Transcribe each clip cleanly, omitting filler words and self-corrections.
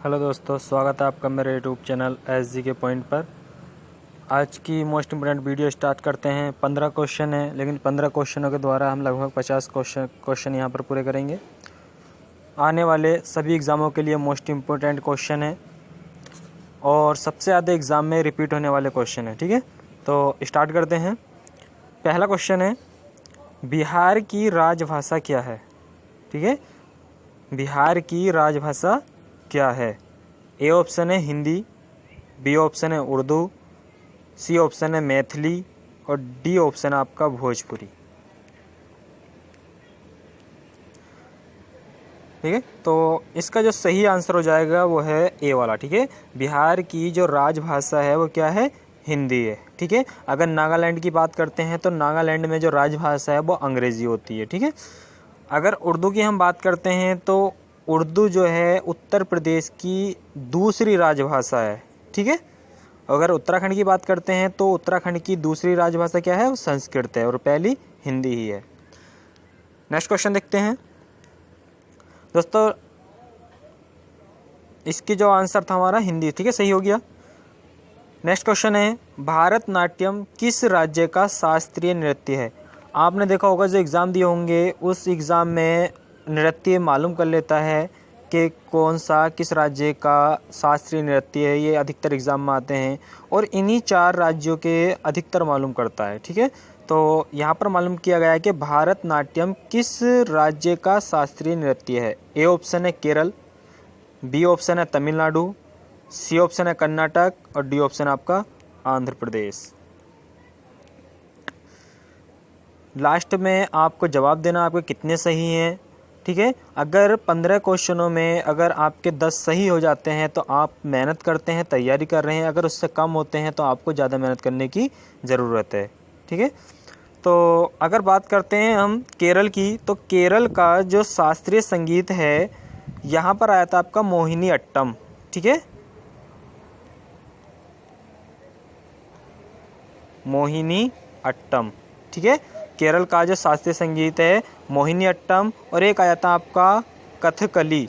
Hello दोस्तों, स्वागत है आपका मेरे यूट्यूब चैनल SGK पॉइंट पर। आज की मोस्ट इम्पोर्टेंट वीडियो स्टार्ट करते हैं। 15 क्वेश्चन है, लेकिन 15 क्वेश्चनों के द्वारा हम लगभग 50 क्वेश्चन यहाँ पर पूरे करेंगे। आने वाले सभी एग्ज़ामों के लिए मोस्ट इम्पोर्टेंट क्वेश्चन है और सबसे ज़्यादा एग्ज़ाम में रिपीट होने वाले क्वेश्चन है। ठीक है, तो स्टार्ट करते हैं। पहला क्वेश्चन है, बिहार की राजभाषा क्या है? ठीक है, बिहार की राजभाषा क्या है? ए ऑप्शन है हिंदी, बी ऑप्शन है उर्दू, सी ऑप्शन है मैथिली और डी ऑप्शन है आपका भोजपुरी। ठीक है, तो इसका जो सही आंसर हो जाएगा वो है ए वाला। ठीक है, बिहार की जो राजभाषा है वो क्या है? हिंदी है। ठीक है, अगर नागालैंड की बात करते हैं तो नागालैंड में जो राजभाषा है वो अंग्रेजी होती है। ठीक है, अगर उर्दू की हम बात करते हैं तो उर्दू जो है उत्तर प्रदेश की दूसरी राजभाषा है। ठीक है, अगर उत्तराखंड की बात करते हैं तो उत्तराखंड की दूसरी राजभाषा क्या है? वो संस्कृत है और पहली हिंदी ही है। नेक्स्ट क्वेश्चन देखते हैं दोस्तों। इसकी जो आंसर था हमारा हिंदी। ठीक है, सही हो गया। नेक्स्ट क्वेश्चन है, भारतनाट्यम किस राज्य का शास्त्रीय नृत्य है? आपने देखा होगा जो एग्ज़ाम दिए होंगे उस एग्ज़ाम में नृत्य मालूम कर लेता है कि कौन सा किस राज्य का शास्त्रीय नृत्य है। ये अधिकतर एग्ज़ाम में आते हैं और इन्हीं 4 राज्यों के अधिकतर मालूम करता है। ठीक है, तो यहाँ पर मालूम किया गया है कि भारतनाट्यम किस राज्य का शास्त्रीय नृत्य है। ए ऑप्शन है केरल, बी ऑप्शन है तमिलनाडु, सी ऑप्शन है कर्नाटक और डी ऑप्शन आपका आंध्र प्रदेश। लास्ट में आपको जवाब देना आपके कितने सही हैं। ठीक है, अगर 15 क्वेश्चनों में अगर आपके 10 सही हो जाते हैं तो आप मेहनत करते हैं, तैयारी कर रहे हैं। अगर उससे कम होते हैं तो आपको ज़्यादा मेहनत करने की ज़रूरत है। ठीक है, तो अगर बात करते हैं हम केरल की, तो केरल का जो शास्त्रीय संगीत है यहाँ पर आया था आपका मोहिनी अट्टम। ठीक है, मोहिनी अट्टम। ठीक है, केरल का जो शास्त्रीय संगीत है मोहिनी अट्टम और एक आया था आपका कथकली।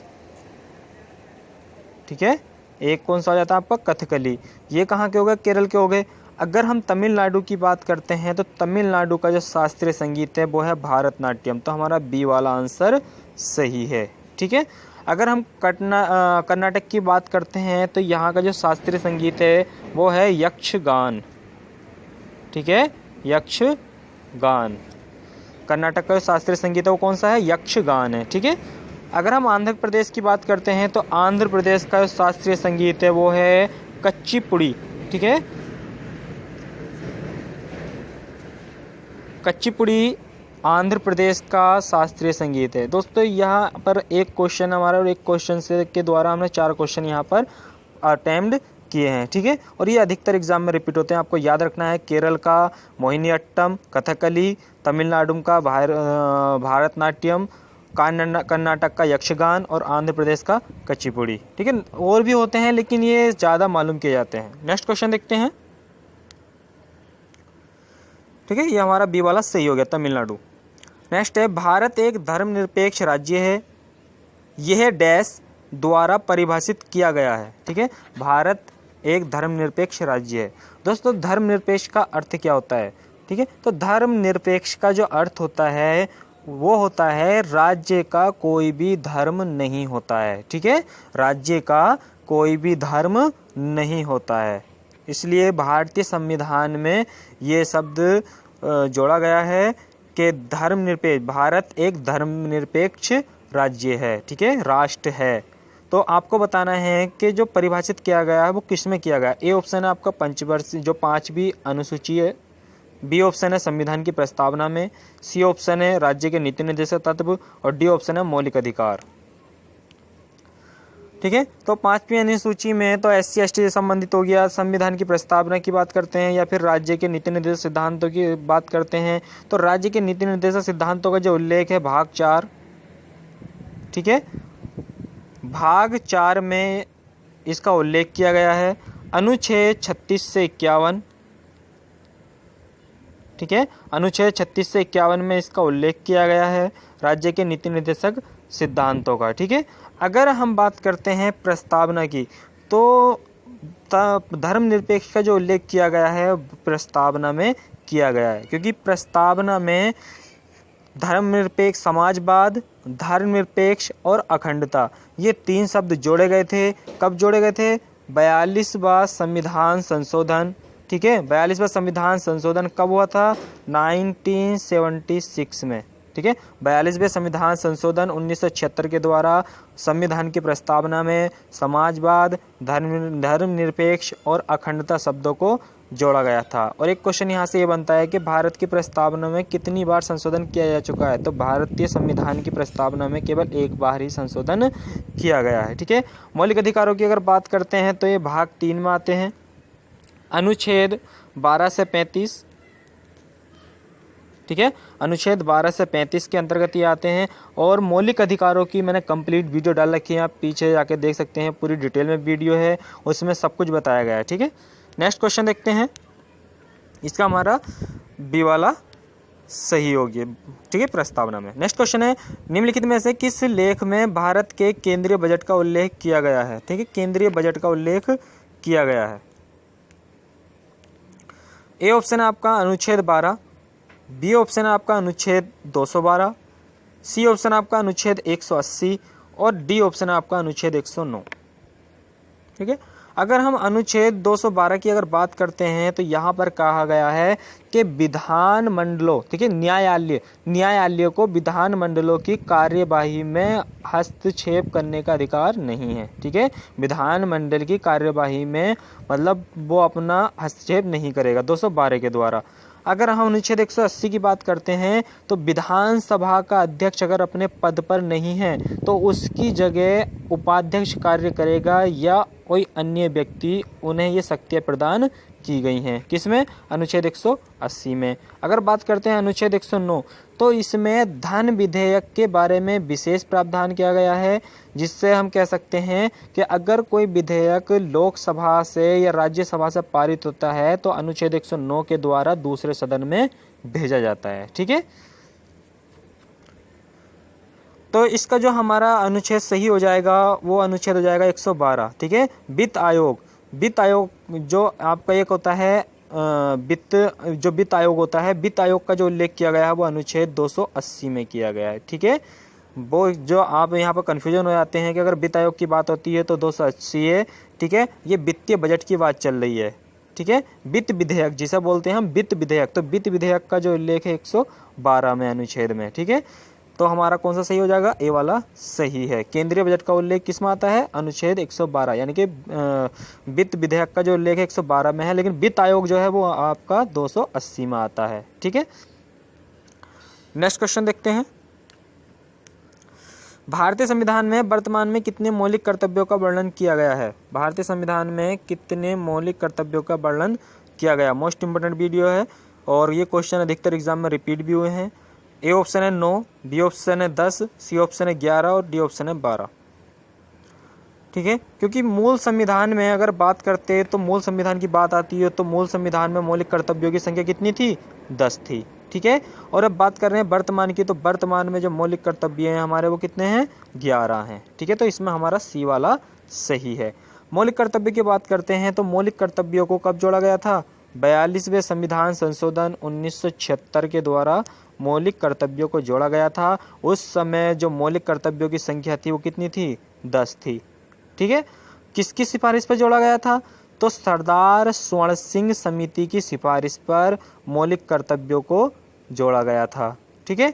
ठीक है, एक कौन सा आ जाता है आपका कथकली। ये कहाँ के हो गए? केरल के हो गए। अगर हम तमिलनाडु की बात करते हैं तो तमिलनाडु का जो शास्त्रीय संगीत है वो है भारतनाट्यम। तो हमारा बी वाला आंसर सही है। ठीक है, अगर हम कर्नाटक की बात करते हैं तो यहाँ का जो शास्त्रीय संगीत है वो है यक्षगान। ठीक है, यक्षगान। कर्नाटक का शास्त्रीय संगीत है वो कौन सा है? यक्षगान है। ठीक है, अगर हम आंध्र प्रदेश की बात करते हैं तो आंध्र प्रदेश का शास्त्रीय संगीत है वो है कच्चीपुड़ी। ठीक है, कच्चीपुड़ी आंध्र प्रदेश का शास्त्रीय संगीत है। दोस्तों यहाँ पर एक क्वेश्चन हमारा और एक क्वेश्चन से के द्वारा हमने 4 क्वेश्चन यहाँ पर अटेम्प्ट किए हैं। ठीक है, और ये अधिकतर एग्जाम में रिपीट होते हैं। आपको याद रखना है केरल का मोहिनी अट्टम, कथकली, तमिलनाडु का भारतनाट्यम, कर्नाटक का यक्षगान और आंध्र प्रदेश का कच्चीपुड़ी। ठीक है, और भी होते हैं लेकिन ये ज़्यादा मालूम किए जाते हैं। नेक्स्ट क्वेश्चन देखते हैं। ठीक है, ये हमारा बी वाला सही हो गया, तमिलनाडु। नेक्स्ट है, भारत एक धर्मनिरपेक्ष राज्य है, यह डैश द्वारा परिभाषित किया गया है। ठीक है, भारत एक धर्मनिरपेक्ष राज्य है। दोस्तों धर्मनिरपेक्ष का अर्थ क्या होता है? ठीक है, तो धर्मनिरपेक्ष का जो अर्थ होता है वो होता है राज्य का कोई भी धर्म नहीं होता है। ठीक है, राज्य का कोई भी धर्म नहीं होता है। इसलिए भारतीय संविधान में ये शब्द जोड़ा गया है कि धर्मनिरपेक्ष, भारत एक धर्मनिरपेक्ष राज्य है। ठीक है, राष्ट्र है। तो आपको बताना है कि जो परिभाषित किया गया है वो किस में किया गया है। ए ऑप्शन है आपका पंचवर्षीय जो 5वीं अनुसूची है, बी ऑप्शन है संविधान की प्रस्तावना में, सी ऑप्शन है राज्य के नीति निर्देशक तत्व और डी ऑप्शन है मौलिक अधिकार। ठीक है, तो 5वीं अनुसूची में तो SC ST से संबंधित हो गया। संविधान की प्रस्तावना की बात करते हैं या फिर राज्य के नीति निर्देशक सिद्धांतों की बात करते हैं तो राज्य के नीति निर्देशक सिद्धांतों का जो उल्लेख है भाग 4। ठीक है, भाग 4 में इसका उल्लेख किया गया है अनुच्छेद 36 से 51। ठीक है, अनुच्छेद 36 से 51 में इसका उल्लेख किया गया है राज्य के नीति निर्देशक सिद्धांतों का। ठीक है, अगर हम बात करते हैं प्रस्तावना की, तो धर्मनिरपेक्ष का जो उल्लेख किया गया है प्रस्तावना में किया गया है, क्योंकि प्रस्तावना में धर्मनिरपेक्ष समाजवाद, धर्मनिरपेक्ष और अखंडता, ये 3 शब्द जोड़े गए थे। कब जोड़े गए थे? 42वां संविधान संशोधन। ठीक है, 42वां संविधान संशोधन कब हुआ था? 1976 में। ठीक है, 42वें संविधान संशोधन 1976 के द्वारा संविधान की प्रस्तावना में समाजवाद, धर्मनिरपेक्ष और अखंडता शब्दों को जोड़ा गया था। और एक क्वेश्चन यहाँ से ये बनता है कि भारत की प्रस्तावना में कितनी बार संशोधन किया जा चुका है? तो भारतीय संविधान की प्रस्तावना में केवल 1 बार ही संशोधन किया गया है। ठीक है, मौलिक अधिकारों की अगर बात करते हैं तो ये भाग 3 में आते हैं। अनुच्छेद 12 से 35, ठीक है, अनुच्छेद 12 से 35 के अंतर्गत ये आते हैं। और मौलिक अधिकारों की मैंने कंप्लीट वीडियो डाल रखी है, आप पीछे जाके देख सकते हैं, पूरी डिटेल में वीडियो है, उसमें सब कुछ बताया गया है। ठीक है, नेक्स्ट क्वेश्चन देखते हैं। इसका हमारा बी वाला सही होगी। ठीक है, प्रस्तावना में। नेक्स्ट क्वेश्चन है, निम्नलिखित में से किस लेख में भारत के केंद्रीय बजट का उल्लेख किया गया है? ठीक है, केंद्रीय बजट का उल्लेख किया गया है। ए ऑप्शन है आपका अनुच्छेद 12, बी ऑप्शन है आपका अनुच्छेद 212, सी ऑप्शन है आपका अनुच्छेद 180 और डी ऑप्शन है आपका अनुच्छेद 109। ठीक है, अगर हम अनुच्छेद 212 की अगर बात करते हैं तो यहाँ पर कहा गया है कि विधान मंडलों, ठीक है, न्यायालय को विधान मंडलों की कार्यवाही में हस्तक्षेप करने का अधिकार नहीं है। ठीक है, विधान मंडल की कार्यवाही में मतलब वो अपना हस्तक्षेप नहीं करेगा 212 के द्वारा। अगर हम अनुच्छेद 180 की बात करते हैं तो विधानसभा का अध्यक्ष अगर अपने पद पर नहीं है तो उसकी जगह उपाध्यक्ष कार्य करेगा या कोई अन्य व्यक्ति, उन्हें ये शक्तियाँ प्रदान की गई हैं। किसमें? अनुच्छेद 180 में। अगर बात करते हैं अनुच्छेद 109 तो इसमें धन विधेयक के बारे में विशेष प्रावधान किया गया है, जिससे हम कह सकते हैं कि अगर कोई विधेयक लोकसभा से या राज्यसभा से पारित होता है तो अनुच्छेद 109 के द्वारा दूसरे सदन में भेजा जाता है। ठीक है, तो इसका जो हमारा अनुच्छेद सही हो जाएगा वो अनुच्छेद हो जाएगा 112। ठीक है, वित्त आयोग जो आपका एक होता है वित्त आयोग होता है, वित्त आयोग का जो उल्लेख किया गया है वो अनुच्छेद 280 में किया गया है। ठीक है, वो जो आप यहाँ पर कन्फ्यूजन हो जाते हैं कि अगर वित्त आयोग की बात होती है तो 280 है। ठीक है, ये वित्तीय बजट की बात चल रही है। ठीक है, वित्त विधेयक जिसे बोलते हैं हम वित्त विधेयक, तो वित्त विधेयक का जो उल्लेख है 112 में अनुच्छेद में। ठीक है, तो हमारा कौन सा सही हो जाएगा? ए वाला सही है। केंद्रीय बजट का उल्लेख किस में आता है? अनुच्छेद 112, यानी कि वित्त विधेयक का जो उल्लेख 112 में है, लेकिन वित्त आयोग जो है वो आपका 280 में आता है। ठीक है, नेक्स्ट क्वेश्चन देखते हैं। भारतीय संविधान में वर्तमान में कितने मौलिक कर्तव्यों का वर्णन किया गया है? भारतीय संविधान में कितने मौलिक कर्तव्यों का वर्णन किया गया? मोस्ट इंपोर्टेंट वीडियो है और ये क्वेश्चन अधिकतर एग्जाम में रिपीट भी हुए हैं। ए ऑप्शन है 9, बी ऑप्शन है 10, सी ऑप्शन है 11 और डी ऑप्शन है 12। ठीक है, क्योंकि मूल संविधान में अगर बात करते हैं तो मूल संविधान की बात आती है तो मूल संविधान में मौलिक कर्तव्यों की संख्या कितनी थी? 10 थी। ठीक है, और अब बात कर रहे हैं वर्तमान की, तो वर्तमान में जो मौलिक कर्तव्य हैं हमारे वो कितने हैं? 11 हैं। ठीक है, तो इसमें हमारा सी वाला सही है। मौलिक कर्तव्य की बात करते हैं तो मौलिक कर्तव्यों को कब जोड़ा गया था? 42वें संविधान संशोधन 1976 के द्वारा मौलिक कर्तव्यों को जोड़ा गया था। उस समय जो मौलिक कर्तव्यों की संख्या थी वो कितनी थी? 10 थी। ठीक है, किसकी सिफारिश पर जोड़ा गया था? तो सरदार स्वर्ण सिंह समिति की सिफारिश पर मौलिक कर्तव्यों को जोड़ा गया था। ठीक है,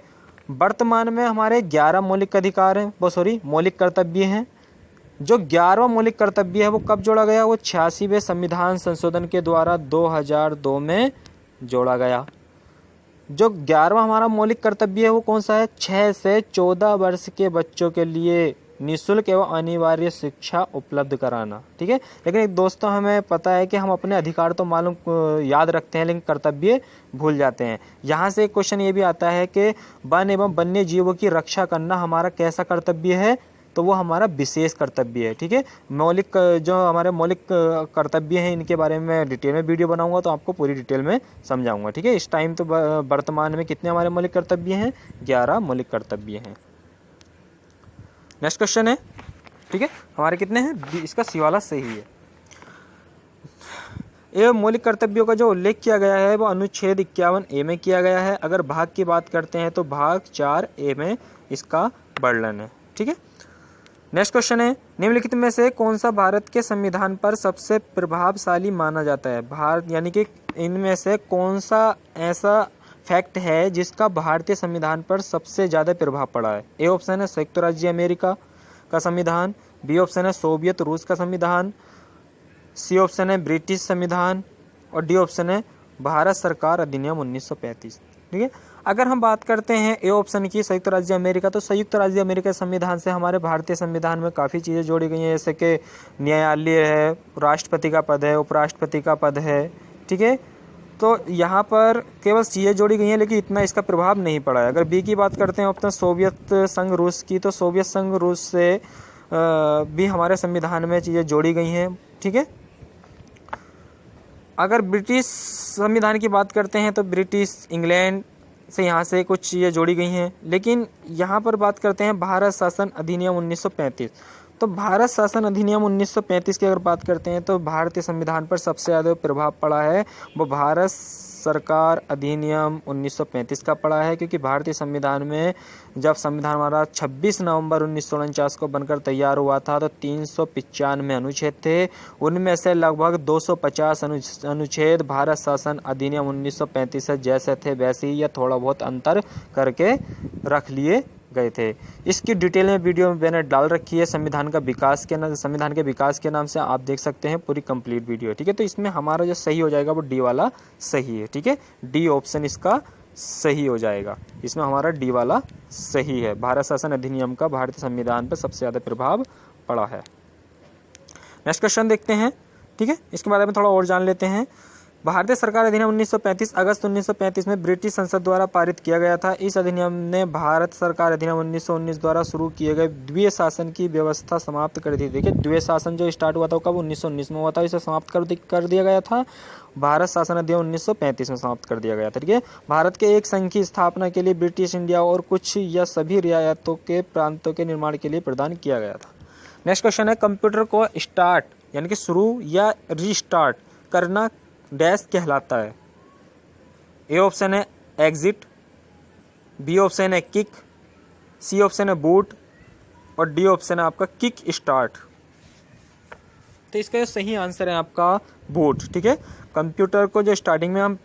वर्तमान में हमारे 11 मौलिक अधिकार हैं, मौलिक कर्तव्य हैं। जो 11वां मौलिक कर्तव्य है वो कब जोड़ा गया? वो 86वें संविधान संशोधन के द्वारा 2002 में जोड़ा गया। जो 11वां हमारा मौलिक कर्तव्य है वो कौन सा है? 6 से 14 वर्ष के बच्चों के लिए निःशुल्क एवं अनिवार्य शिक्षा उपलब्ध कराना। ठीक है, लेकिन दोस्तों हमें पता है कि हम अपने अधिकार तो याद रखते हैं लेकिन कर्तव्य भूल जाते हैं। यहाँ से एक क्वेश्चन ये भी आता है कि वन एवं वन्य जीवों की रक्षा करना हमारा कैसा कर्तव्य है? तो वो हमारा विशेष कर्तव्य है। ठीक है, जो हमारे मौलिक कर्तव्य हैं इनके बारे में मैं डिटेल में वीडियो बनाऊंगा तो आपको पूरी डिटेल में समझाऊंगा। ठीक है, इस टाइम तो वर्तमान में कितने हमारे मौलिक कर्तव्य हैं? 11 मौलिक कर्तव्य हैं। नेक्स्ट क्वेश्चन है, ठीक है, हमारे कितने हैं, इसका सी वाला सही है। एवं मौलिक कर्तव्यों का जो उल्लेख किया गया है वो अनुच्छेद 51A में किया गया है। अगर भाग की बात करते हैं तो भाग 4A में इसका वर्णन है, ठीक है। नेक्स्ट क्वेश्चन है, निम्नलिखित में से कौन सा भारत के संविधान पर सबसे प्रभावशाली माना जाता है। भारत यानी कि इनमें से कौन सा ऐसा फैक्ट है जिसका भारतीय संविधान पर सबसे ज़्यादा प्रभाव पड़ा है। ए ऑप्शन है संयुक्त राज्य अमेरिका का संविधान, बी ऑप्शन है सोवियत रूस का संविधान, सी ऑप्शन है ब्रिटिश संविधान और डी ऑप्शन है भारत सरकार अधिनियम 1935, ठीक है। अगर हम बात करते हैं ए ऑप्शन की संयुक्त राज्य अमेरिका, तो संयुक्त राज्य अमेरिका संविधान से हमारे भारतीय संविधान में काफ़ी चीज़ें जोड़ी गई हैं, जैसे कि न्यायालय है, राष्ट्रपति का पद है, उपराष्ट्रपति का पद है, ठीक है। तो यहाँ पर केवल चीज़ें जोड़ी गई हैं लेकिन इतना इसका प्रभाव नहीं पड़ा है। अगर बी की बात करते हैं ऑप्शन सोवियत संघ रूस की, तो सोवियत संघ रूस से भी हमारे संविधान में चीज़ें जोड़ी गई हैं, ठीक है। अगर ब्रिटिश संविधान की बात करते हैं तो ब्रिटिश इंग्लैंड से यहाँ से कुछ चीज़ें जोड़ी गई हैं, लेकिन यहाँ पर बात करते हैं भारत शासन अधिनियम 1935। तो भारत शासन अधिनियम 1935 की अगर बात करते हैं तो भारतीय संविधान पर सबसे ज़्यादा प्रभाव पड़ा है वो भारत सरकार अधिनियम 1935 का पड़ा है, क्योंकि भारतीय संविधान में जब संविधान हमारा 26 नवंबर 1949 को बनकर तैयार हुआ था तो 395 अनुच्छेद थे, उनमें से लगभग 250 अनुच्छेद भारत शासन अधिनियम 1935 से जैसे थे वैसे ही या थोड़ा बहुत अंतर करके रख लिए गए थे। इसकी डिटेल में वीडियो मैंने डाल रखी है संविधान के विकास के नाम से, आप देख सकते हैं पूरी कंप्लीट वीडियो, ठीक है। तो इसमें हमारा जो सही हो जाएगा वो डी वाला सही है, ठीक है। डी ऑप्शन इसका सही हो जाएगा, इसमें हमारा डी वाला सही है। भारत शासन अधिनियम का भारतीय संविधान पर सबसे ज़्यादा प्रभाव पड़ा है। नेक्स्ट क्वेश्चन देखते हैं, ठीक है, इसके बारे में थोड़ा और जान लेते हैं। भारतीय सरकार अधिनियम 1935 अगस्त 1935 में ब्रिटिश संसद द्वारा पारित किया गया था। इस अधिनियम ने भारत सरकार अधिनियम 1919 द्वारा शुरू किए गए द्वितीय शासन की व्यवस्था समाप्त कर दी। देखिए द्वितीय शासन जो स्टार्ट हुआ था कब 1919 में हुआ था, इसे समाप्त कर दिया गया था। भारत शासन अधिनियम 1935 में समाप्त कर दिया गया था, ठीक है। भारत के एक संघ की स्थापना के लिए ब्रिटिश इंडिया और कुछ या सभी रियायतों के प्रांतों के निर्माण के लिए प्रदान किया गया था। नेक्स्ट क्वेश्चन है, कंप्यूटर को स्टार्ट यानी कि शुरू या रीस्टार्ट करना डैश कहलाता है। ए ऑप्शन है एग्जिट, बी ऑप्शन है किक, सी ऑप्शन है बूट और डी ऑप्शन है आपका किक स्टार्ट। तो इसका जो सही आंसर है आपका बूट, ठीक है। कंप्यूटर को जो स्टार्टिंग में हम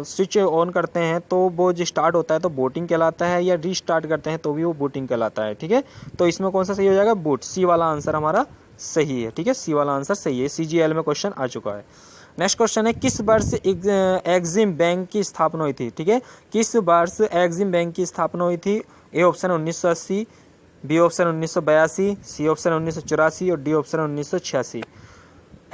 स्विच ऑन करते हैं तो वो जो स्टार्ट होता है तो बूटिंग कहलाता है, या रीस्टार्ट करते हैं तो भी वो बूटिंग कहलाता है, ठीक है। तो इसमें कौन सा सही हो जाएगा, बूट। सी वाला आंसर हमारा सही है, ठीक है। सी वाला आंसर सही है, CGL में क्वेश्चन आ चुका है। नेक्स्ट क्वेश्चन है, किस वर्ष एक्सिम बैंक की स्थापना हुई थी, ठीक है। किस वर्ष एक्सिम बैंक की स्थापना हुई थी। A option 1980, B option 1982, C option 1984 और डी ऑप्शन 1986।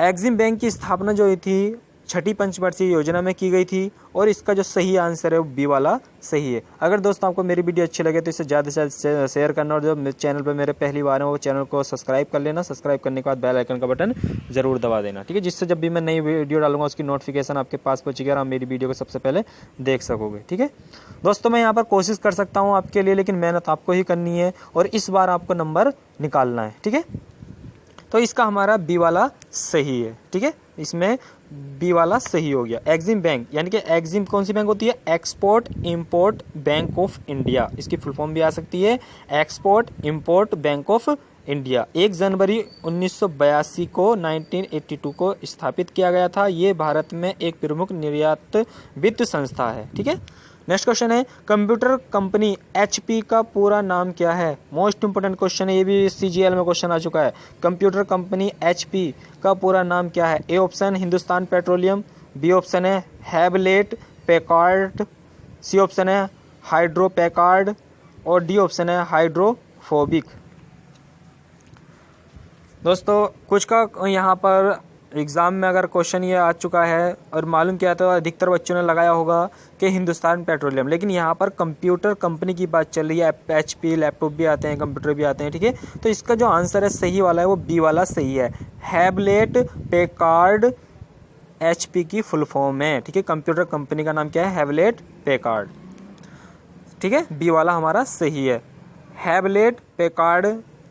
एक्सिम बैंक की स्थापना जो हुई थी छठी पंचवर्षीय योजना में की गई थी और इसका जो सही आंसर है वो बी वाला सही है। अगर दोस्तों आपको मेरी वीडियो अच्छी लगे तो इसे ज़्यादा से ज़्यादा शेयर करना और जो चैनल पर मेरे पहली बार है वो चैनल को सब्सक्राइब कर लेना। सब्सक्राइब करने के बाद बेल आइकन का बटन जरूर दबा देना, ठीक है, जिससे जब भी मैं नई वीडियो डालूंगा उसकी नोटिफिकेशन आपके पास पहुंचेगी और आप मेरी वीडियो को सबसे पहले देख सकोगे, ठीक है। दोस्तों मैं यहाँ पर कोशिश कर सकता हूँ आपके लिए, लेकिन मेहनत आपको ही करनी है और इस बार आपको नंबर निकालना है, ठीक है। तो इसका हमारा बी वाला सही है, ठीक है, इसमें बी वाला सही हो गया। एक्सिम बैंक यानी कि एक्सिम कौन सी बैंक होती है, export import bank of India, इसकी फुल फॉर्म भी आ सकती है export import bank of India. 1 जनवरी 1982 को 1982 को स्थापित किया गया था। ये भारत में एक प्रमुख निर्यात वित्त संस्था है, ठीक है। नेक्स्ट क्वेश्चन है, कंप्यूटर कंपनी HP का पूरा नाम क्या है। मोस्ट इंपोर्टेंट क्वेश्चन है, ये भी CGL में क्वेश्चन आ चुका है। कंप्यूटर कंपनी HP का पूरा नाम क्या है। A option Hindustan Petroleum, B option है हैवलेट पैकार्ड, सी ऑप्शन है हाइड्रो पैकार्ड और डी ऑप्शन है हाइड्रोफोबिक। दोस्तों कुछ का यहाँ पर एग्ज़ाम में अगर क्वेश्चन ये आ चुका है और मालूम किया तो अधिकतर बच्चों ने लगाया होगा कि हिंदुस्तान पेट्रोलियम, लेकिन यहाँ पर कंप्यूटर कंपनी की बात चल रही है। HP लैपटॉप भी आते हैं, कंप्यूटर भी आते हैं, ठीक है। तो इसका जो आंसर है सही वाला है वो बी वाला सही है। हैवलेट पैकार्ड HP की फुल फॉर्म है, ठीक है। कंप्यूटर कंपनी का नाम क्या है, हैवलेट पैकार्ड, ठीक है। बी वाला हमारा सही है, हैवलेट पैकार्ड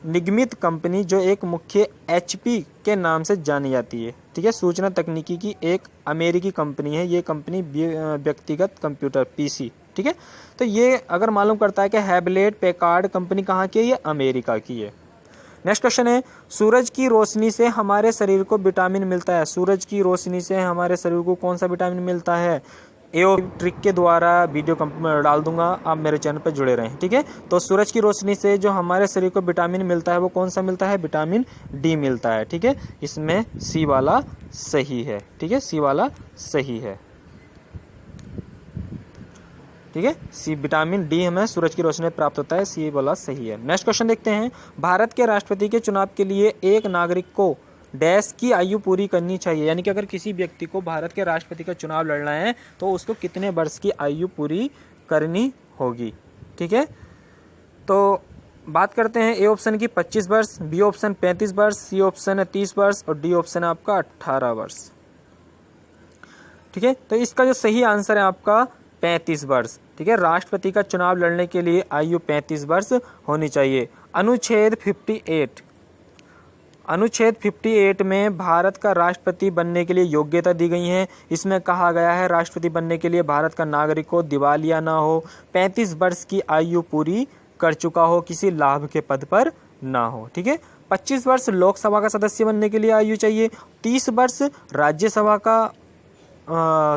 निगमित कंपनी जो एक मुख्य HP के नाम से जानी जाती है, ठीक है, सूचना तकनीकी की एक अमेरिकी कंपनी है। ये कंपनी व्यक्तिगत कंप्यूटर PC, ठीक है। तो ये अगर मालूम करता है कि हैवलेट पैकार्ड कंपनी कहाँ की है, ये अमेरिका की है। नेक्स्ट क्वेश्चन है, सूरज की रोशनी से हमारे शरीर को विटामिन मिलता है। सूरज की रोशनी से हमारे शरीर को कौन सा विटामिन मिलता है? ट्रिक के द्वारा वीडियो डाल दूंगा, आप मेरे चैनल पर जुड़े रहें, ठीक है। तो सूरज की रोशनी से जो हमारे शरीर को विटामिन मिलता है वो कौन सा मिलता है? विटामिन D मिलता है, ठीक है। इसमें C वाला सही है, ठीक है, C वाला सही है, ठीक है। C विटामिन D हमें सूरज की रोशनी प्राप्त होता है, C वाला सही है। नेक्स्ट क्वेश्चन देखते हैं, भारत के राष्ट्रपति के चुनाव के लिए एक नागरिक को डैश की आयु पूरी करनी चाहिए। यानी कि अगर किसी व्यक्ति को भारत के राष्ट्रपति का चुनाव लड़ना है तो उसको कितने वर्ष की आयु पूरी करनी होगी, ठीक है। तो बात करते हैं, ए ऑप्शन की 25 वर्ष, बी ऑप्शन 35 वर्ष, सी ऑप्शन है 30 वर्ष और डी ऑप्शन है आपका 18 वर्ष, ठीक है। तो इसका जो सही आंसर है आपका 35 वर्ष, ठीक है। राष्ट्रपति का चुनाव लड़ने के लिए आयु 35 वर्ष होनी चाहिए। अनुच्छेद 58 में भारत का राष्ट्रपति बनने के लिए योग्यता दी गई है। इसमें कहा गया है राष्ट्रपति बनने के लिए भारत का नागरिक को दिवालिया ना हो, 35 वर्ष की आयु पूरी कर चुका हो, किसी लाभ के पद पर ना हो, ठीक है। 25 वर्ष लोकसभा का सदस्य बनने के लिए आयु चाहिए, 30 वर्ष राज्यसभा का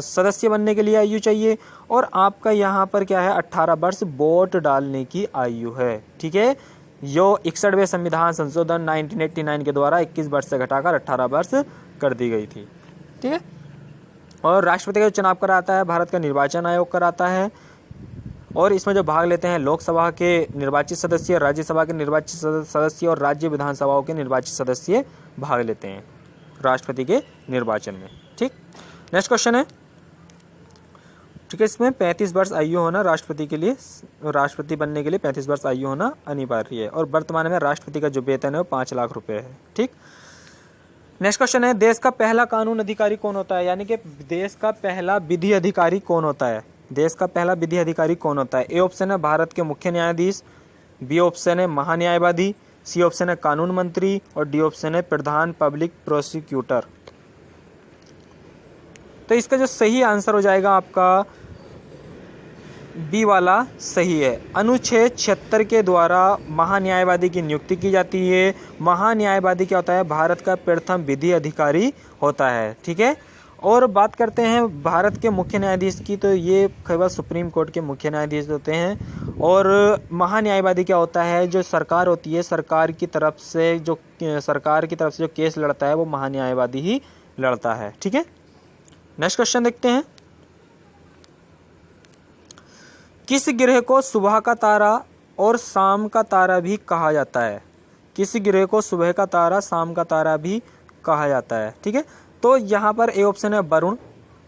सदस्य बनने के लिए आयु चाहिए और आपका यहाँ पर क्या है 18 वर्ष वोट डालने की आयु है, ठीक है। जो 61वें संविधान संशोधन 1989 के द्वारा 21 वर्ष से घटाकर 18 वर्ष कर दी गई थी, ठीक है। और राष्ट्रपति का चुनाव कराता है भारत का निर्वाचन आयोग कराता है और इसमें जो भाग लेते हैं लोकसभा के निर्वाचित सदस्य, राज्यसभा के निर्वाचित सदस्य और राज्य विधानसभाओं के निर्वाचित सदस्य भाग लेते हैं राष्ट्रपति के निर्वाचन में, ठीक। नेक्स्ट क्वेश्चन है, ठीक है, इसमें 35 वर्ष आयु होना राष्ट्रपति के लिए, राष्ट्रपति बनने के लिए 35 वर्ष आयु होना अनिवार्य है और वर्तमान में राष्ट्रपति का जो वेतन है वो 5 लाख रुपए है, ठीक। नेक्स्ट क्वेश्चन है, देश का पहला कानून अधिकारी कौन होता है? यानी कि देश का पहला विधि अधिकारी कौन होता है? देश का पहला विधि अधिकारी कौन होता है? ए ऑप्शन है भारत के मुख्य न्यायाधीश, बी ऑप्शन है महान्यायवादी, सी ऑप्शन है कानून मंत्री और डी ऑप्शन है प्रधान पब्लिक प्रोसिक्यूटर। तो इसका जो सही आंसर हो जाएगा आपका बी वाला सही है। अनुच्छेद 76 के द्वारा महान्यायवादी की नियुक्ति की जाती है। महान्यायवादी क्या होता है? भारत का प्रथम विधि अधिकारी होता है, ठीक है। और बात करते हैं भारत के मुख्य न्यायाधीश की, तो ये केवल सुप्रीम कोर्ट के मुख्य न्यायाधीश होते हैं। और महान्यायवादी क्या होता है? जो सरकार होती है, सरकार की तरफ से जो केस लड़ता है वो महान्यायवादी ही लड़ता है, ठीक है। नेक्स्ट क्वेश्चन देखते हैं, किस ग्रह को सुबह का तारा और शाम का तारा भी कहा जाता है? किस ग्रह को सुबह का तारा, शाम का तारा भी कहा जाता है, ठीक है। तो यहाँ पर ए ऑप्शन है वरुण,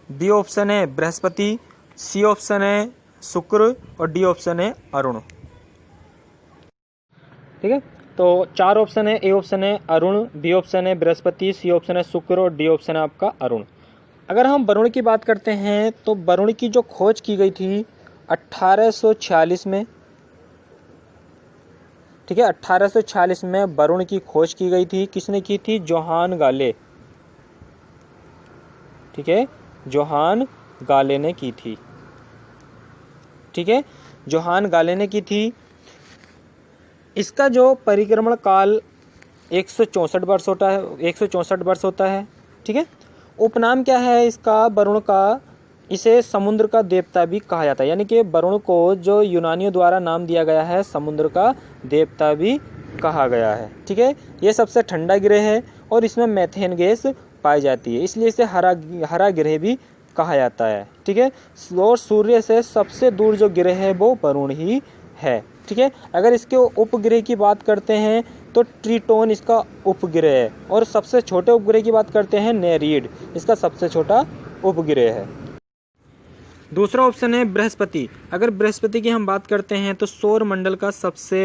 बी ऑप्शन है बृहस्पति, सी ऑप्शन है शुक्र और डी ऑप्शन है अरुण, ठीक है। तो 4 ऑप्शन है, ए ऑप्शन है अरुण, बी ऑप्शन है बृहस्पति, सी ऑप्शन है शुक्र और डी ऑप्शन है आपका अरुण। अगर हम वरुण की बात करते हैं तो वरुण की जो खोज की गई थी 1846 में, ठीक है, 1846 में वरुण की खोज की गई थी। किसने की थी? जोहान गाले, ठीक है, जोहान गाले ने की थी, ठीक है, जोहान गाले ने की थी। इसका जो परिक्रमण काल 164 वर्ष होता है, 164 वर्ष होता है, ठीक है। उपनाम क्या है इसका वरुण का? इसे समुद्र का देवता भी कहा जाता है, यानी कि वरुण को जो यूनानियों द्वारा नाम दिया गया है समुद्र का देवता भी कहा गया है, ठीक है। ये सबसे ठंडा ग्रह है और इसमें मेथेन गैस पाई जाती है, इसलिए इसे हरा ग्रह भी कहा जाता है, ठीक है। और सूर्य से सबसे दूर जो ग्रह है वो वरुण ही है, ठीक है। अगर इसके उपग्रह की बात करते हैं तो ट्रिटोन इसका उपग्रह है और सबसे छोटे उपग्रह की बात करते हैं नेरीड, इसका सबसे छोटा उपग्रह है। दूसरा ऑप्शन है बृहस्पति। अगर बृहस्पति की हम बात करते हैं तो सौर मंडल का सबसे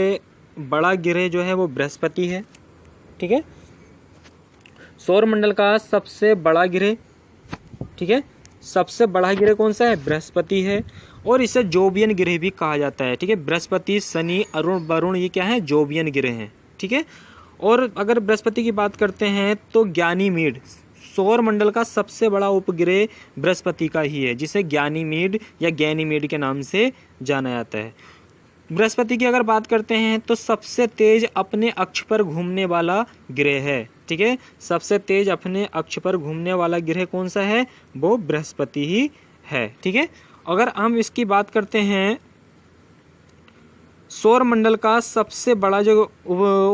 बड़ा ग्रह जो है वो बृहस्पति है, ठीक है, सौर मंडल का सबसे बड़ा ग्रह, ठीक है। सबसे बड़ा ग्रह कौन सा है? बृहस्पति है, और इसे जोवियन ग्रह भी कहा जाता है। ठीक है, बृहस्पति, शनि, अरुण, वरुण ये क्या है? जोवियन ग्रह हैं। ठीक है, और अगर बृहस्पति की बात करते हैं तो ज्ञानीमीड, सौर मंडल का सबसे बड़ा उपग्रह बृहस्पति का ही है, जिसे ज्ञानीमीड या गैनीमीड के नाम से जाना जाता है। बृहस्पति की अगर बात करते हैं तो सबसे तेज अपने अक्ष पर घूमने वाला ग्रह है। ठीक है, सबसे तेज अपने अक्ष पर घूमने वाला ग्रह कौन सा है? वो बृहस्पति ही है। ठीक है, अगर हम इसकी बात करते हैं, सौर मंडल का सबसे बड़ा जो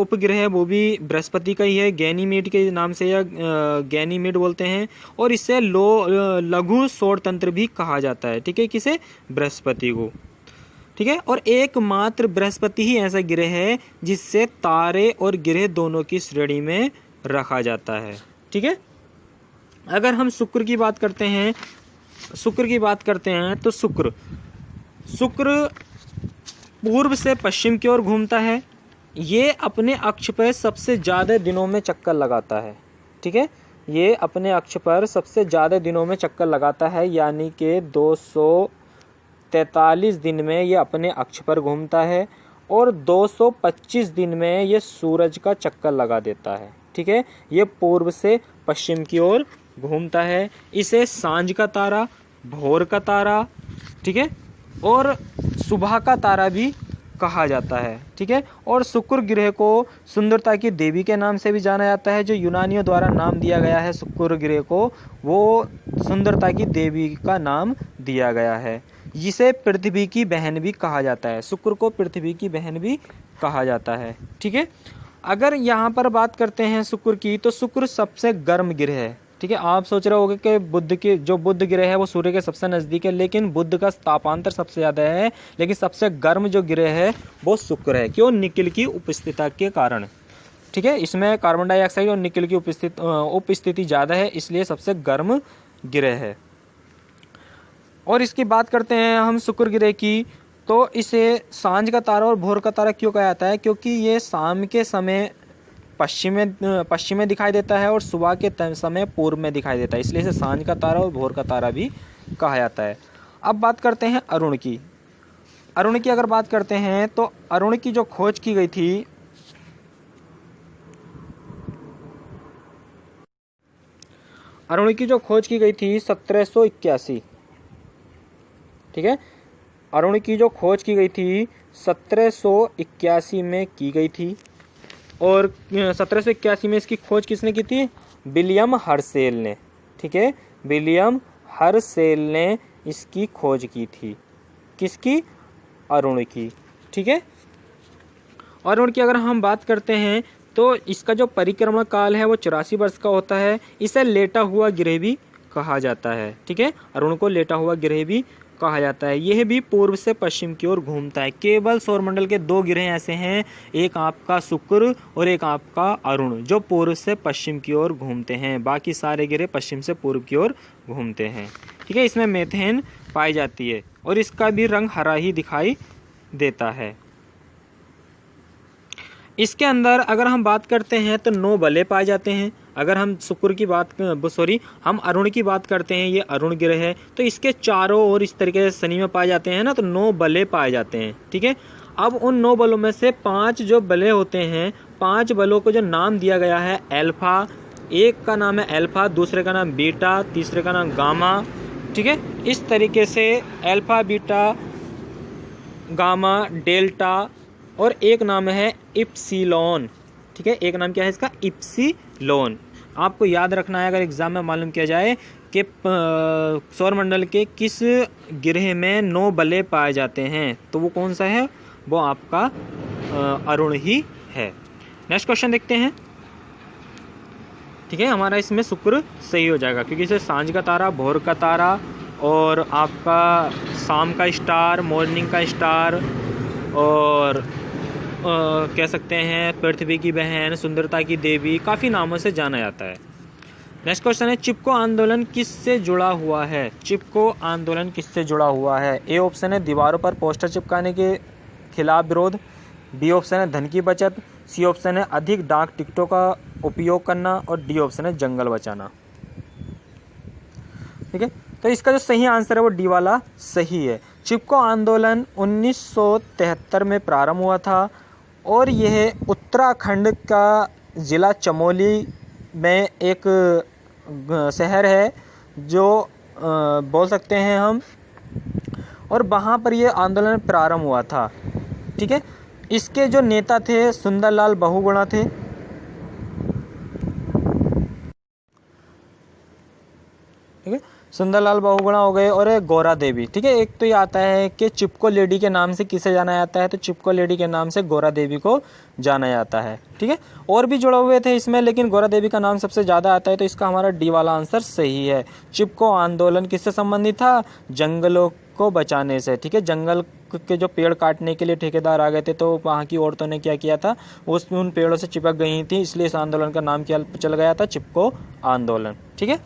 उपग्रह है वो भी बृहस्पति का ही है, गैनीमीड के नाम से, या गैनीमीड बोलते हैं, और इसे लघु सौर तंत्र भी कहा जाता है। ठीक है, किसे? बृहस्पति को। ठीक है, और एकमात्र बृहस्पति ही ऐसा ग्रह है जिससे तारे और ग्रह दोनों की श्रेणी में रखा जाता है। ठीक है, अगर हम शुक्र की बात करते हैं, तो शुक्र पूर्व से पश्चिम की ओर घूमता है। ये अपने अक्ष पर सबसे ज़्यादा दिनों में चक्कर लगाता है। ठीक है, ये अपने अक्ष पर सबसे ज़्यादा दिनों में चक्कर लगाता है, यानी कि 243 दिन में ये अपने अक्ष पर घूमता है, और 225 दिन में ये सूरज का चक्कर लगा देता है। ठीक है, ये पूर्व से पश्चिम की ओर घूमता है। इसे सांझ का तारा, भोर का तारा, ठीक है, और सुबह का तारा भी कहा जाता है। ठीक है, और शुक्र ग्रह को सुंदरता की देवी के नाम से भी जाना जाता है। जो यूनानियों द्वारा नाम दिया गया है शुक्र ग्रह को, वो सुंदरता की देवी का नाम दिया गया है। जिसे पृथ्वी की बहन भी कहा जाता है, शुक्र को पृथ्वी की बहन भी कहा जाता है। ठीक है, अगर यहाँ पर बात करते हैं शुक्र की, तो शुक्र सबसे गर्म ग्रह है। ठीक है, आप सोच रहे होंगे कि बुध ग्रह है वो सूर्य के सबसे नज़दीक है, लेकिन बुध का तापांतर सबसे ज़्यादा है, लेकिन सबसे गर्म जो ग्रह है वो शुक्र है। क्यों? निकिल की उपस्थिति के कारण। ठीक है, इसमें कार्बन डाइऑक्साइड और निकिल की उपस्थिति ज़्यादा है, इसलिए सबसे गर्म ग्रह है। और इसकी बात करते हैं हम शुक्र ग्रह की, तो इसे सांझ का तारा और भोर का तारा क्यों कहा जाता है? क्योंकि ये शाम के समय पश्चिम में दिखाई देता है और सुबह के समय पूर्व में दिखाई देता है, इसलिए इसे सांझ का तारा और भोर का तारा भी कहा जाता है। अब बात करते हैं अरुण की। अरुण की अगर बात करते हैं तो अरुण की जो खोज की गई थी, अरुण की जो खोज की गई थी 1781। ठीक है, अरुण की जो खोज की गई थी 1781 में की गई थी, और 1781 में इसकी खोज किसने की थी? विलियम हर्शेल ने। ठीक है, विलियम हर्शेल ने इसकी खोज की थी। किसकी? अरुण की। ठीक है, अरुण की अगर हम बात करते हैं तो इसका जो परिक्रमा काल है वो 84 वर्ष का होता है। इसे लेटा हुआ ग्रह भी कहा जाता है। ठीक है, अरुण को लेटा हुआ ग्रह भी कहा जाता है। यह भी पूर्व से पश्चिम की ओर घूमता है। केवल सौरमंडल के 2 ग्रह ऐसे हैं, एक आपका शुक्र और एक आपका अरुण, जो पूर्व से पश्चिम की ओर घूमते हैं। बाकी सारे ग्रह पश्चिम से पूर्व की ओर घूमते हैं। ठीक है, इसमें मीथेन पाई जाती है और इसका भी रंग हरा ही दिखाई देता है। इसके अंदर अगर हम बात करते हैं तो 9 बले पाए जाते हैं। अगर हम शुक्र की हम अरुण की बात करते हैं, ये अरुण ग्रह है, तो इसके चारों ओर इस तरीके से शनि में पाए जाते हैं ना, तो 9 बले पाए जाते हैं। ठीक है, अब उन 9 बलों में से 5 जो बले होते हैं, 5 बलों को जो नाम दिया गया है अल्फा, एक का नाम है अल्फा, दूसरे का नाम बीटा, तीसरे का नाम गामा। ठीक है, इस तरीके से अल्फा, बीटा, गामा, डेल्टा, और एक नाम है इप्सिलॉन। ठीक है, एक नाम क्या है इसका? इप्सिलॉन। आपको याद रखना है, अगर एग्जाम में मालूम किया जाए कि सौरमंडल के किस ग्रह में 9 बले पाए जाते हैं, तो वो कौन सा है? वो आपका अरुण ही है। नेक्स्ट क्वेश्चन देखते हैं। ठीक है, हमारा इसमें शुक्र सही हो जाएगा, क्योंकि इसे सांझ का तारा, भोर का तारा, और आपका शाम का स्टार, मॉर्निंग का स्टार, और कह सकते हैं पृथ्वी की बहन, सुंदरता की देवी, काफ़ी नामों से जाना जाता है। नेक्स्ट क्वेश्चन है, चिपको आंदोलन किससे जुड़ा हुआ है? चिपको आंदोलन किससे जुड़ा हुआ है? ए ऑप्शन है दीवारों पर पोस्टर चिपकाने के खिलाफ विरोध, बी ऑप्शन है धन की बचत, सी ऑप्शन है अधिक डाक टिकटों का उपयोग करना, और डी ऑप्शन है जंगल बचाना। ठीक है, तो इसका जो सही आंसर है वो डी वाला सही है। चिपको आंदोलन 1973 में प्रारंभ हुआ था और यह उत्तराखंड का ज़िला चमोली में एक शहर है जो बोल सकते हैं हम, और वहाँ पर ये आंदोलन प्रारंभ हुआ था। ठीक है, इसके जो नेता थे सुंदरलाल बहुगुणा थे। ठीक है, सुंदरलाल बहुगुणा हो गए और गौरा देवी। ठीक है, एक तो ये आता है कि चिपको लेडी के नाम से किसे जाना जाता है, तो चिपको लेडी के नाम से गौरा देवी को जाना जाता है। ठीक है, और भी जुड़े हुए थे इसमें, लेकिन गौरा देवी का नाम सबसे ज़्यादा आता है, तो इसका हमारा डी वाला आंसर सही है। चिपको आंदोलन किससे संबंधित था? जंगलों को बचाने से। ठीक है, जंगल के जो पेड़ काटने के लिए ठेकेदार आ गए थे, तो वहाँ की औरतों ने क्या किया था, उन पेड़ों से चिपक गई थी, इसलिए इस आंदोलन का नाम क्या चल गया था, चिपको आंदोलन। ठीक है,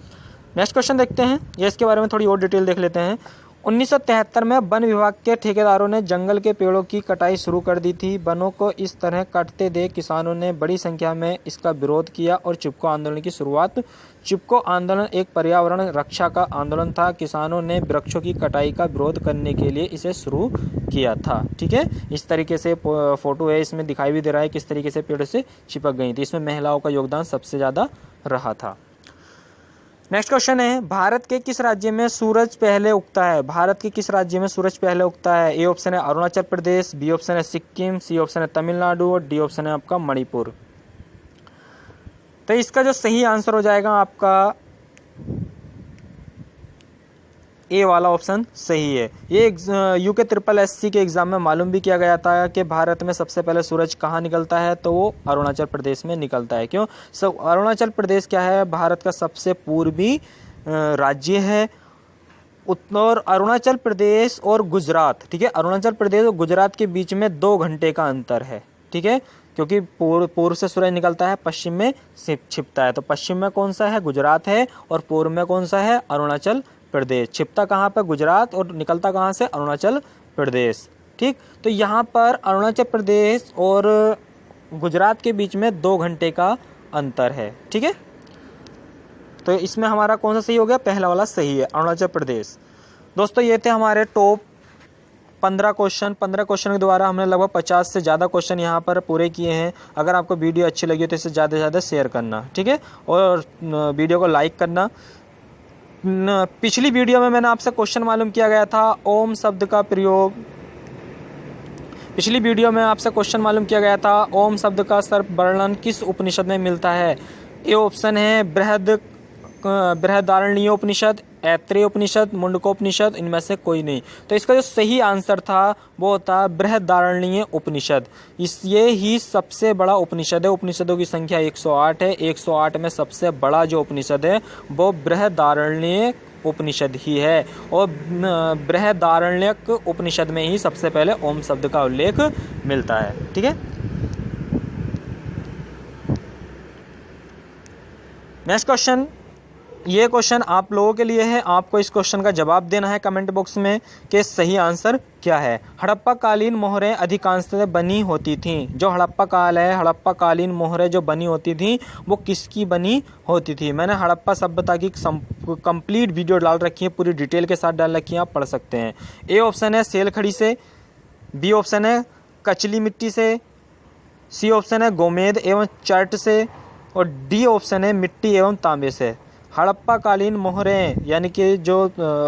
नेक्स्ट क्वेश्चन देखते हैं, ये इसके बारे में थोड़ी और डिटेल देख लेते हैं। 1973 में वन विभाग के ठेकेदारों ने जंगल के पेड़ों की कटाई शुरू कर दी थी। वनों को इस तरह कटते देख किसानों ने बड़ी संख्या में इसका विरोध किया और चिपको आंदोलन की शुरुआत। चिपको आंदोलन एक पर्यावरण रक्षा का आंदोलन था। किसानों ने वृक्षों की कटाई का विरोध करने के लिए इसे शुरू किया था। ठीक है, इस तरीके से फोटो है, इसमें दिखाई भी दे रहा है किस तरीके से पेड़ से चिपक गई थी। इसमें महिलाओं का योगदान सबसे ज़्यादा रहा था। नेक्स्ट क्वेश्चन है, भारत के किस राज्य में सूरज पहले उगता है? भारत के किस राज्य में सूरज पहले उगता है? ए ऑप्शन है अरुणाचल प्रदेश, बी ऑप्शन है सिक्किम, सी ऑप्शन है तमिलनाडु और डी ऑप्शन है आपका मणिपुर। तो इसका जो सही आंसर हो जाएगा आपका ए वाला ऑप्शन सही है। ये यूके SSC के एग्जाम में मालूम भी किया गया था कि भारत में सबसे पहले सूरज कहाँ निकलता है, तो वो अरुणाचल प्रदेश में निकलता है। क्यों? अरुणाचल प्रदेश क्या है, भारत का सबसे पूर्वी राज्य है। और अरुणाचल प्रदेश और गुजरात, ठीक है, अरुणाचल प्रदेश और गुजरात के बीच में 2 घंटे का अंतर है। ठीक है, क्योंकि पूर्व से सूरज निकलता है, पश्चिम में छिपता है। तो पश्चिम में कौन सा है? गुजरात है, और पूर्व में कौन सा है? अरुणाचल प्रदेश। छिपता कहाँ पर? गुजरात, और निकलता कहाँ से? अरुणाचल प्रदेश। ठीक, तो यहाँ पर अरुणाचल प्रदेश और गुजरात के बीच में 2 घंटे का अंतर है। ठीक है, तो इसमें हमारा कौन सा सही हो गया? पहला वाला सही है, अरुणाचल प्रदेश। दोस्तों ये थे हमारे टॉप 15 क्वेश्चन। 15 क्वेश्चन के द्वारा हमने लगभग 50 से ज़्यादा क्वेश्चन यहाँ पर पूरे किए हैं। अगर आपको वीडियो अच्छी लगी तो इसे ज़्यादा से ज़्यादा शेयर करना। ठीक है, और वीडियो को लाइक करना। पिछली वीडियो में मैंने आपसे क्वेश्चन मालूम किया गया था, ओम शब्द का प्रयोग। पिछली वीडियो में आपसे क्वेश्चन मालूम किया गया था, ओम शब्द का सर्व वर्णन किस उपनिषद में मिलता है? ए ऑप्शन है बृहदारण्योपनिषद, ऐत्रेय उपनिषद, मुंडकोपनिषद, इनमें से कोई नहीं। तो इसका जो सही आंसर था वो था बृहदारण्य उपनिषद। ये ही सबसे बड़ा उपनिषद है। उपनिषदों की संख्या 108 है। 108 में सबसे बड़ा जो उपनिषद है वो बृहदारण्य उपनिषद ही है, और बृहदारण्यक उपनिषद में ही सबसे पहले ओम शब्द का उल्लेख मिलता है। ठीक है, नेक्स्ट क्वेश्चन, ये क्वेश्चन आप लोगों के लिए है। आपको इस क्वेश्चन का जवाब देना है कमेंट बॉक्स में कि सही आंसर क्या है। हड़प्पा कालीन मोहरें अधिकांशतः बनी होती थीं। जो हड़प्पा काल है, हड़प्पा कालीन मोहरें जो बनी होती थीं वो किसकी बनी होती थी? मैंने हड़प्पा सभ्यता की कंप्लीट वीडियो डाल रखी है, पूरी डिटेल के साथ डाल रखी है, आप पढ़ सकते हैं। ए ऑप्शन है सेलखड़ी से, बी ऑप्शन है कचली मिट्टी से, सी ऑप्शन है गोमेद एवं चर्ट से, और डी ऑप्शन है मिट्टी एवं तांबे से। हड़प्पा कालीन मोहरें यानी कि जो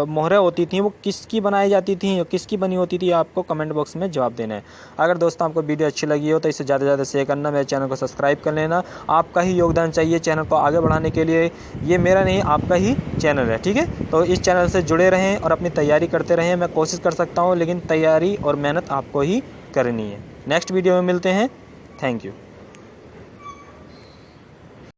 मोहरें होती थी वो किसकी बनाई जाती थी, किसकी बनी होती थी, आपको कमेंट बॉक्स में जवाब देना है। अगर दोस्तों आपको वीडियो अच्छी लगी हो तो इसे ज़्यादा से ज़्यादा शेयर करना, मेरे चैनल को सब्सक्राइब कर लेना। आपका ही योगदान चाहिए चैनल को आगे बढ़ाने के लिए। ये मेरा नहीं, आपका ही चैनल है। ठीक है, तो इस चैनल से जुड़े रहें और अपनी तैयारी करते रहें। मैं कोशिश कर सकता हूँ, लेकिन तैयारी और मेहनत आपको ही करनी है। नेक्स्ट वीडियो में मिलते हैं। Thank you.